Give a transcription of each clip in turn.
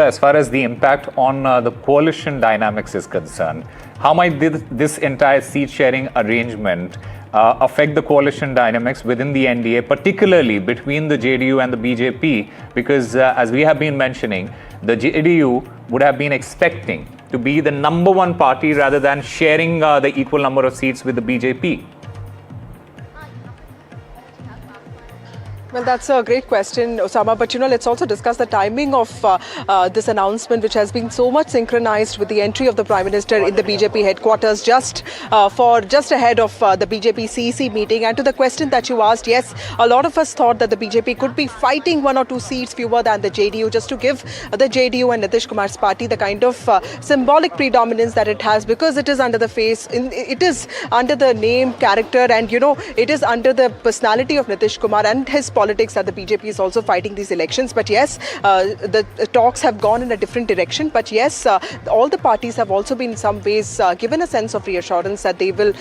As far as the impact on the coalition dynamics is concerned, how might this entire seat-sharing arrangement affect the coalition dynamics within the NDA, particularly between the JDU and the BJP? Because as we have been mentioning, the JDU would have been expecting to be the number one party rather than sharing the equal number of seats with the BJP. Well, that's a great question, Osama. But, let's also discuss the timing of this announcement, which has been so much synchronized with the entry of the Prime Minister in the BJP headquarters just ahead of the BJP CEC meeting. And to the question that you asked, yes, a lot of us thought that the BJP could be fighting 1 or 2 seats fewer than the JDU, just to give the JDU and Nitish Kumar's party the kind of symbolic predominance that it has, because it is under the face, it is under the name, character, and, it is under the personality of Nitish Kumar and his politics that the BJP is also fighting these elections. But yes, the talks have gone in a different direction. But yes, all the parties have also been in some ways given a sense of reassurance that they will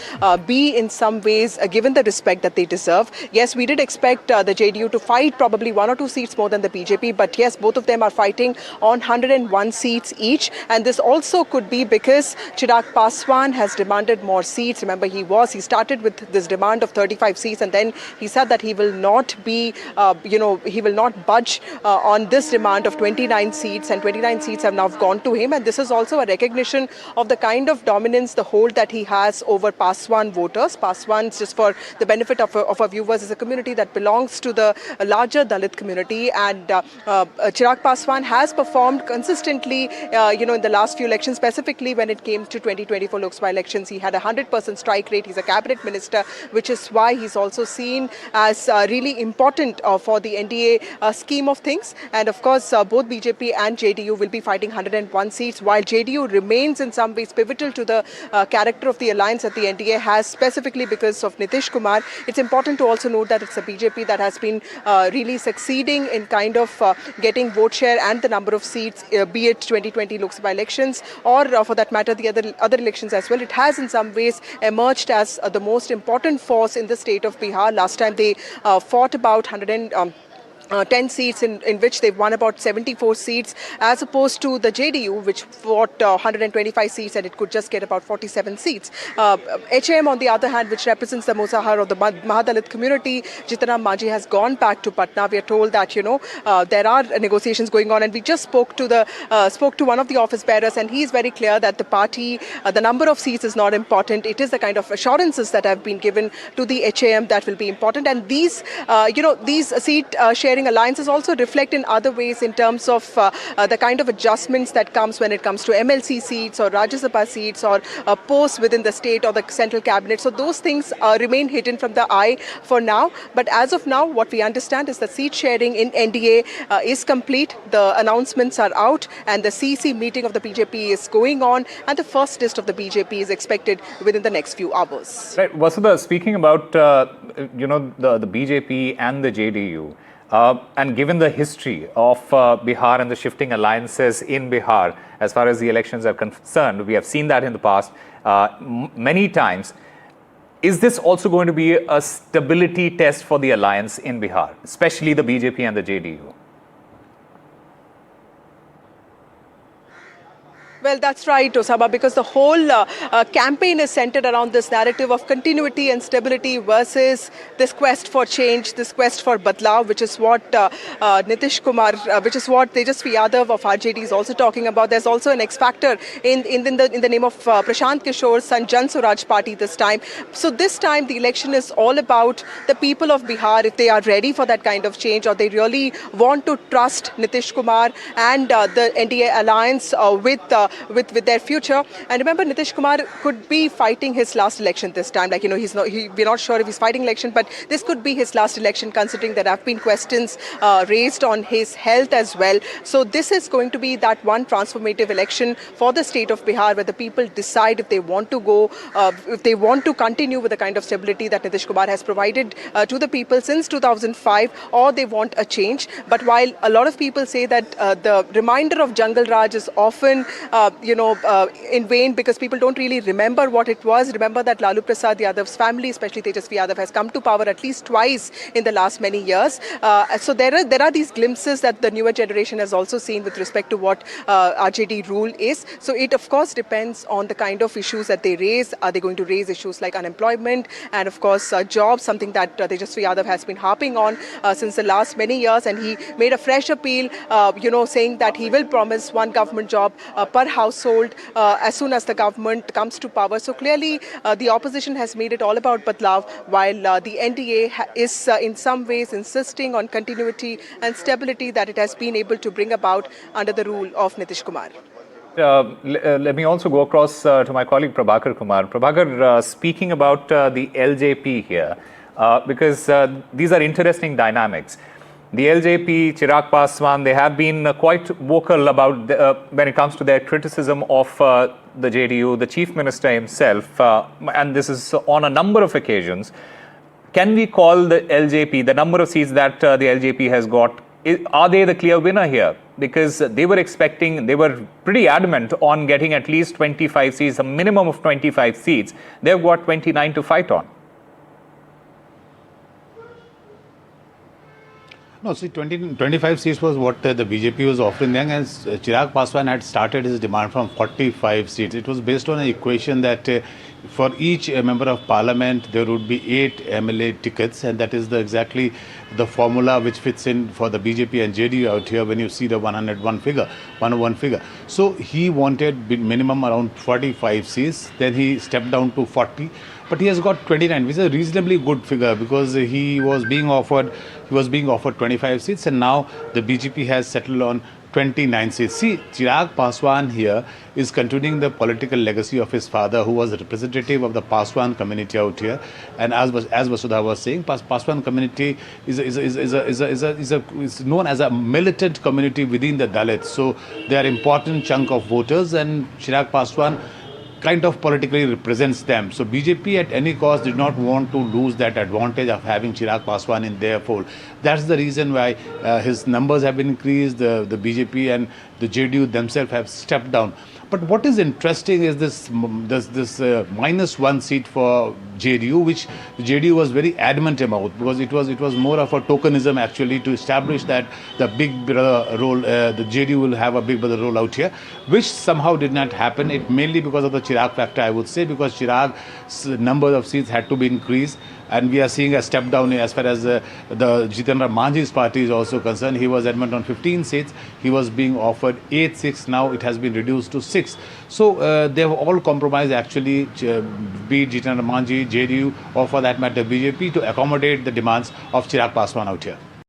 be in some ways given the respect that they deserve. Yes, we did expect the JDU to fight probably 1 or 2 seats more than the BJP. But yes, both of them are fighting on 101 seats each. And this also could be because Chirag Paswan has demanded more seats. Remember, he started with this demand of 35 seats, and then he said that he will not be he will not budge on this demand of 29 seats, and 29 seats have now gone to him. And this is also a recognition of the kind of dominance, the hold that he has over Paswan voters. Paswan, just for the benefit of our viewers, is a community that belongs to the larger Dalit community. And Chirag Paswan has performed consistently, in the last few elections, specifically when it came to 2024 Lok Sabha elections. He had a 100% strike rate. He's a cabinet minister, which is why he's also seen as really important for the NDA scheme of things. And of course, both BJP and JDU will be fighting 101 seats, while JDU remains in some ways pivotal to the character of the alliance that the NDA has, specifically because of Nitish Kumar. It's important to also note that it's a BJP that has been really succeeding in kind of getting vote share and the number of seats, be it 2020 Lok Sabha elections or for that matter the other elections as well. It has in some ways emerged as the most important force in the state of Bihar. Last time they fought about 110 seats in which they've won about 74 seats, as opposed to the JDU, which fought 125 seats and it could just get about 47 seats. HAM, on the other hand, which represents the Musahar or the Mahadalit community, Jitanram Manjhi has gone back to Patna. We are told that, there are negotiations going on, and we just spoke to one of the office bearers, and he is very clear that the party, the number of seats is not important. It is the kind of assurances that have been given to the HAM that will be important. And these seat sharing alliances also reflect in other ways in terms of the kind of adjustments that comes when it comes to MLC seats or Rajya Sabha seats or posts within the state or the central cabinet. So those things remain hidden from the eye for now. But as of now, what we understand is that seat sharing in NDA is complete. The announcements are out, and the CEC meeting of the BJP is going on, and the first list of the BJP is expected within the next few hours. Right, Vasudha, speaking about the BJP and the JDU. And given the history of Bihar and the shifting alliances in Bihar, as far as the elections are concerned, we have seen that in the past many times. Is this also going to be a stability test for the alliance in Bihar, especially the BJP and the JDU? Well, that's right, Osama, because the whole campaign is centered around this narrative of continuity and stability versus this quest for change, this quest for badlav, which is what Nitish Kumar, which is what Tejasvi Yadav of RJD is also talking about. There's also an X factor in the name of Prashant Kishore's son Jan Suraj party this time. So this time the election is all about the people of Bihar, if they are ready for that kind of change, or they really want to trust Nitish Kumar and the NDA alliance with their future. And remember, Nitish Kumar could be fighting his last election this time. Like, we're not sure if he's fighting election, but this could be his last election, considering there have been questions raised on his health as well. So this is going to be that one transformative election for the state of Bihar, where the people decide if they want to go, if they want to continue with the kind of stability that Nitish Kumar has provided to the people since 2005, or they want a change. But while a lot of people say that the reminder of Jungle Raj is often in vain, because people don't really remember what it was. Remember that Lalu Prasad Yadav's family, especially Tejasvi Yadav, has come to power at least twice in the last many years. So there are these glimpses that the newer generation has also seen with respect to what RJD rule is. So it of course depends on the kind of issues that they raise. Are they going to raise issues like unemployment and of course jobs, something that Tejasvi Yadav has been harping on since the last many years, and he made a fresh appeal, saying that he will promise one government job per household as soon as the government comes to power. So clearly the opposition has made it all about Badlav, while the NDA is in some ways insisting on continuity and stability that it has been able to bring about under the rule of Nitish Kumar. Let me also go across to my colleague Prabhakar Kumar. Prabhakar, speaking about the LJP here, because these are interesting dynamics. The LJP, Chirag Paswan, they have been quite vocal about when it comes to their criticism of the JDU, the Chief Minister himself, and this is on a number of occasions. Can we call the LJP, the number of seats that the LJP has got, are they the clear winner here? Because they were pretty adamant on getting at least 25 seats, a minimum of 25 seats. They've got 29 to fight on. No, see, 25 seats was what the BJP was offering them, and Chirag Paswan had started his demand from 45 seats. It was based on an equation that for each member of parliament there would be 8 MLA tickets, and that is exactly the formula which fits in for the BJP and JDU out here when you see the 101 figure. So he wanted minimum around 45 seats, then he stepped down to 40. But he has got 29, which is a reasonably good figure, because he was being offered 25 seats, and now the BJP has settled on 29 seats. See, Chirag Paswan here is continuing the political legacy of his father, who was a representative of the Paswan community out here. And as Vasudha was saying, Paswan community is known as a militant community within the Dalits. So they are important chunk of voters, and Chirag Paswan kind of politically represents them. So BJP at any cost did not want to lose that advantage of having Chirag Paswan in their fold. That's the reason why his numbers have been increased. The BJP and the JDU themselves have stepped down. But what is interesting is this -1 seat for JDU, which the JDU was very adamant about, because it was more of a tokenism actually to establish that the big brother role, the JDU will have a big brother role out here, which somehow did not happen. It mainly because of the Chirag factor, I would say, because Chirag's number of seats had to be increased. And we are seeing a step down as far as the Jitendra Manjhi's party is also concerned. He was adamant on 15 seats. He was being offered 8 seats. Now it has been reduced to 6. So they have all compromised actually, be it Jitendra Manjhi, JDU, or for that matter BJP, to accommodate the demands of Chirag Paswan out here.